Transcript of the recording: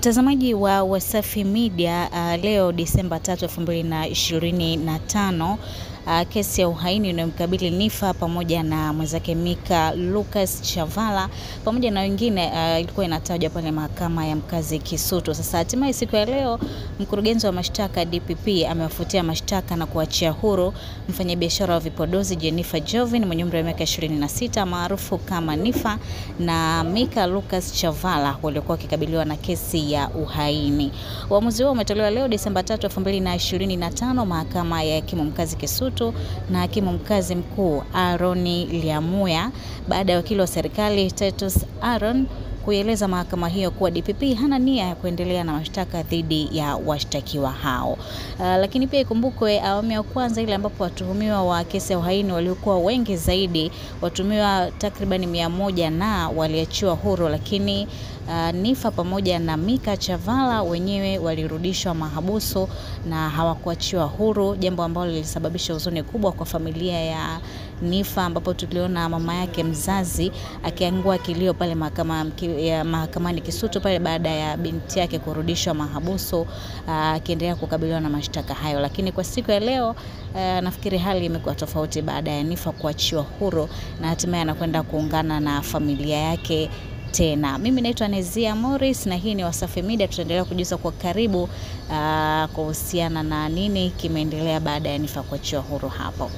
Mtazamaji wa Wasafi Media, leo Disemba 3, 2025, kesi ya uhaini inayomkabili Niffer pamoja na mwenzake Mika Lucas Chavala pamoja na wengine ilikuwa inatajwa pale mahakama ya mkazi Kisutu. Sasa hatimaye siku ya leo mkurugenzi wa mashtaka DPP amewafutia mashtaka na kuachia huru mfanyabiashara wa vipodozi Jennifer Jovin mwenye umri wa miaka 26 maarufu kama Niffer na Mika Lucas Chavala waliokuwa wakikabiliwa na kesi ya uhaini. Uamuzi huo umetolewa leo Disemba 3, 2025 mahakama ya hakimu mkazi Kisutu na hakimu mkazi mkuu Aaron Lyamuya baada ya wakili wa serikali Titus Aaron kueleza mahakama hiyo kuwa DPP hana nia ya kuendelea na mashtaka dhidi ya washtakiwa hao. Lakini pia ikumbukwe awamu ya kwanza ile ambapo watuhumiwa wa kesi ya uhaini waliokuwa wengi zaidi, watuhumiwa takriban 100 na waliachiwa huru, lakini Niffer pamoja na Mika Chavala wenyewe walirudishwa mahabusu na hawakuachiwa huru, jambo ambalo lilisababisha huzuni kubwa kwa familia ya Niffer, ambapo tuliona mama yake mzazi akiangua kilio pale mahakamani Kisutu pale baada ya binti yake kurudishwa mahabusu akiendelea kukabiliwa na mashtaka hayo. Lakini kwa siku ya leo nafikiri hali imekuwa tofauti baada ya Niffer kuachiwa huru na hatimaye anakwenda kuungana na familia yake tena. Mimi naitwa Nezia Morris na hii ni Wasafi Media. Tutaendelea kujuza kwa karibu kuhusiana na nini kimeendelea baada ya Niffer kuachiwa huru hapo.